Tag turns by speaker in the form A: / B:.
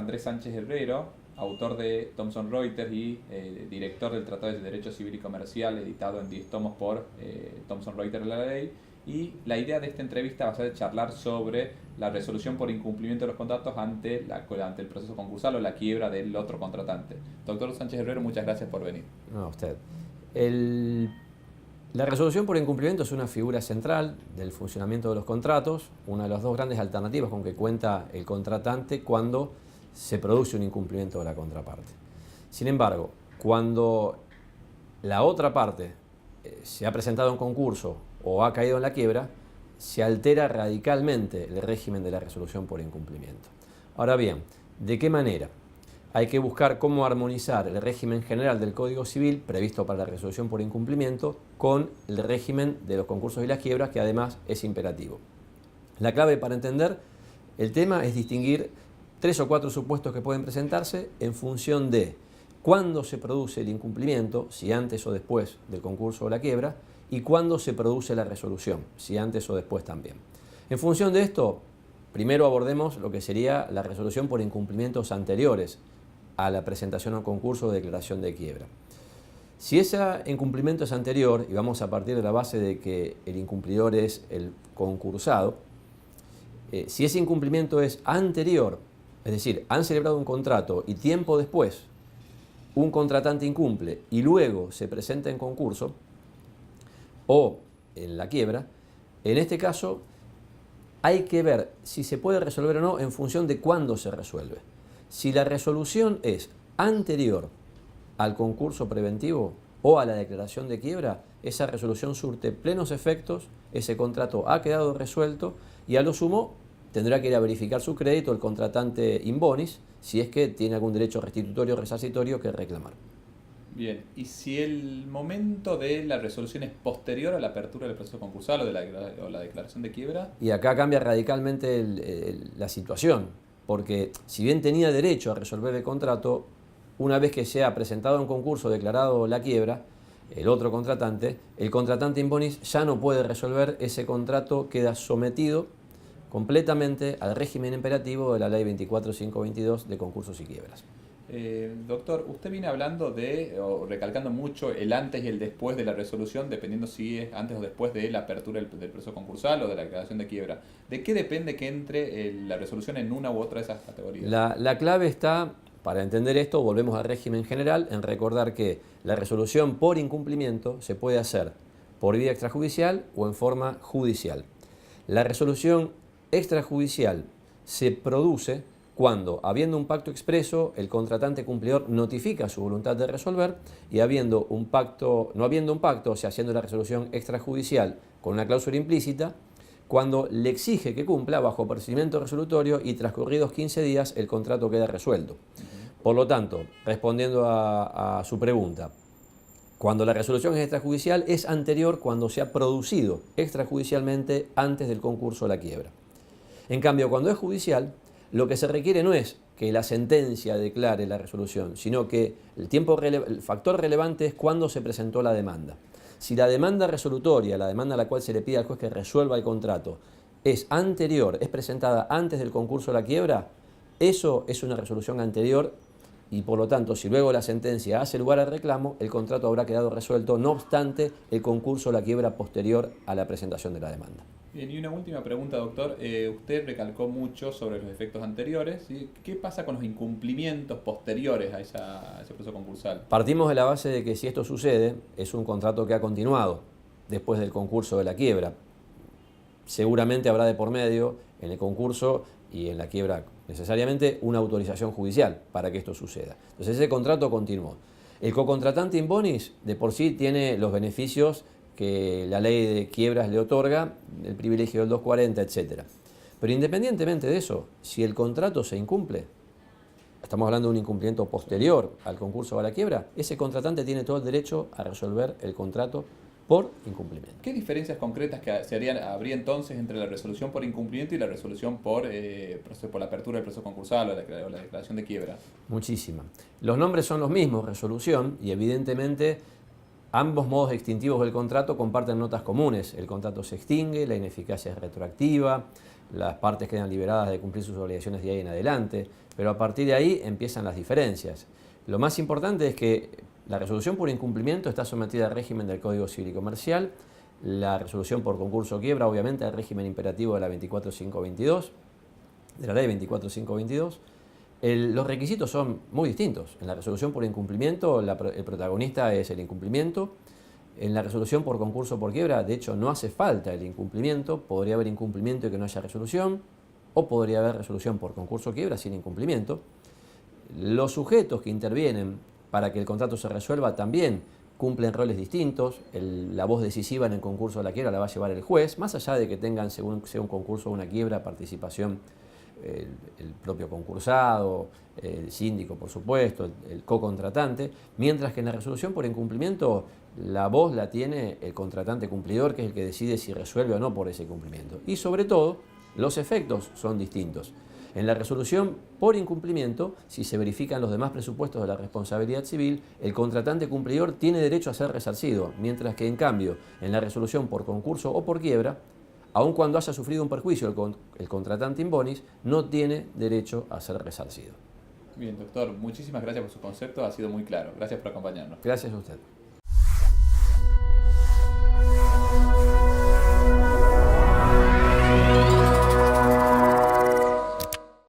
A: Andrés Sánchez Herrero, autor de Thomson Reuters y director del Tratado de Derecho Civil y Comercial, editado en 10 tomos por Thomson Reuters La Ley. Y la idea de esta entrevista va a ser charlar sobre la resolución por incumplimiento de los contratos ante el proceso concursal o la quiebra del otro contratante. Doctor Sánchez Herrero, muchas gracias por venir.
B: No, usted. La resolución por incumplimiento es una figura central del funcionamiento de los contratos, una de las dos grandes alternativas con que cuenta el contratante cuando se produce un incumplimiento de la contraparte. Sin embargo, cuando la otra parte se ha presentado en concurso o ha caído en la quiebra, se altera radicalmente el régimen de la resolución por incumplimiento. Ahora bien, ¿de qué manera? Hay que buscar cómo armonizar el régimen general del Código Civil previsto para la resolución por incumplimiento con el régimen de los concursos y las quiebras, que además es imperativo. La clave para entender el tema es distinguir 3 o 4 supuestos que pueden presentarse en función de cuándo se produce el incumplimiento, si antes o después del concurso o la quiebra, y cuándo se produce la resolución, si antes o después también. En función de esto, primero abordemos lo que sería la resolución por incumplimientos anteriores a la presentación a un concurso o declaración de quiebra. Si ese incumplimiento es anterior, y vamos a partir de la base de que el incumplidor es el concursado, si ese incumplimiento es anterior, es decir, han celebrado un contrato y tiempo después un contratante incumple y luego se presenta en concurso o en la quiebra, en este caso hay que ver si se puede resolver o no en función de cuándo se resuelve. Si la resolución es anterior al concurso preventivo o a la declaración de quiebra, esa resolución surte plenos efectos, ese contrato ha quedado resuelto y a lo sumo tendrá que ir a verificar su crédito el contratante in bonis si es que tiene algún derecho restitutorio o resarcitorio que reclamar.
A: Bien, y si el momento de la resolución es posterior a la apertura del proceso concursal o la declaración de quiebra.
B: Y acá cambia radicalmente la situación, porque si bien tenía derecho a resolver el contrato, una vez que se ha presentado en concurso declarado la quiebra, el otro contratante, el contratante in bonis ya no puede resolver ese contrato, queda sometido completamente al régimen imperativo de la Ley 24522 de concursos y quiebras.
A: Doctor, usted viene hablando o recalcando mucho el antes y el después de la resolución, dependiendo si es antes o después de la apertura del proceso concursal o de la declaración de quiebra. ¿De qué depende que entre la resolución en una u otra de esas categorías?
B: La clave está, para entender esto, volvemos al régimen general, en recordar que la resolución por incumplimiento se puede hacer por vía extrajudicial o en forma judicial. La resolución extrajudicial se produce cuando, habiendo un pacto expreso, el contratante cumplidor notifica su voluntad de resolver y no habiendo un pacto, o sea, haciendo la resolución extrajudicial con una cláusula implícita, cuando le exige que cumpla bajo procedimiento resolutorio y transcurridos 15 días el contrato queda resuelto. Por lo tanto, respondiendo a su pregunta, cuando la resolución es extrajudicial es anterior cuando se ha producido extrajudicialmente antes del concurso o la quiebra. En cambio, cuando es judicial, lo que se requiere no es que la sentencia declare la resolución, sino que el factor relevante es cuándo se presentó la demanda. Si la demanda resolutoria, la demanda a la cual se le pide al juez que resuelva el contrato, es anterior, es presentada antes del concurso o la quiebra, eso es una resolución anterior y por lo tanto, si luego la sentencia hace lugar al reclamo, el contrato habrá quedado resuelto, no obstante el concurso o la quiebra posterior a la presentación de la demanda.
A: Bien, y una última pregunta, doctor. Usted recalcó mucho sobre los efectos anteriores, ¿sí? ¿Qué pasa con los incumplimientos posteriores a ese proceso concursal?
B: Partimos de la base de que si esto sucede, es un contrato que ha continuado después del concurso de la quiebra. Seguramente habrá de por medio en el concurso y en la quiebra necesariamente una autorización judicial para que esto suceda. Entonces ese contrato continuó. El cocontratante in bonis de por sí tiene los beneficios que la ley de quiebras le otorga, el privilegio del 240, etc. Pero independientemente de eso, si el contrato se incumple, estamos hablando de un incumplimiento posterior al concurso o a la quiebra, ese contratante tiene todo el derecho a resolver el contrato por incumplimiento.
A: ¿Qué diferencias concretas habría entonces entre la resolución por incumplimiento y la resolución por la apertura del proceso concursal o la declaración de quiebra?
B: Muchísima. Los nombres son los mismos, resolución, y evidentemente Ambos modos extintivos del contrato comparten notas comunes. El contrato se extingue, la ineficacia es retroactiva, las partes quedan liberadas de cumplir sus obligaciones de ahí en adelante, pero a partir de ahí empiezan las diferencias. Lo más importante es que la resolución por incumplimiento está sometida al régimen del Código Civil y Comercial, la resolución por concurso o quiebra, obviamente, al régimen imperativo de la 24522, de la ley 24522. Los requisitos son muy distintos. En la resolución por incumplimiento, el protagonista es el incumplimiento. En la resolución por concurso o por quiebra, de hecho, no hace falta el incumplimiento. Podría haber incumplimiento y que no haya resolución, o podría haber resolución por concurso o quiebra sin incumplimiento. Los sujetos que intervienen para que el contrato se resuelva también cumplen roles distintos. La voz decisiva en el concurso o la quiebra la va a llevar el juez, más allá de que tengan, según sea un concurso o una quiebra, participación el propio concursado, el síndico, por supuesto, el co-contratante, mientras que en la resolución por incumplimiento la voz la tiene el contratante cumplidor, que es el que decide si resuelve o no por ese incumplimiento. Y sobre todo, los efectos son distintos. En la resolución por incumplimiento, si se verifican los demás presupuestos de la responsabilidad civil, el contratante cumplidor tiene derecho a ser resarcido, mientras que en cambio, en la resolución por concurso o por quiebra, aun cuando haya sufrido un perjuicio el contratante in bonis, no tiene derecho a ser resarcido.
A: Bien, doctor, muchísimas gracias por su concepto, ha sido muy claro. Gracias por acompañarnos.
B: Gracias a usted.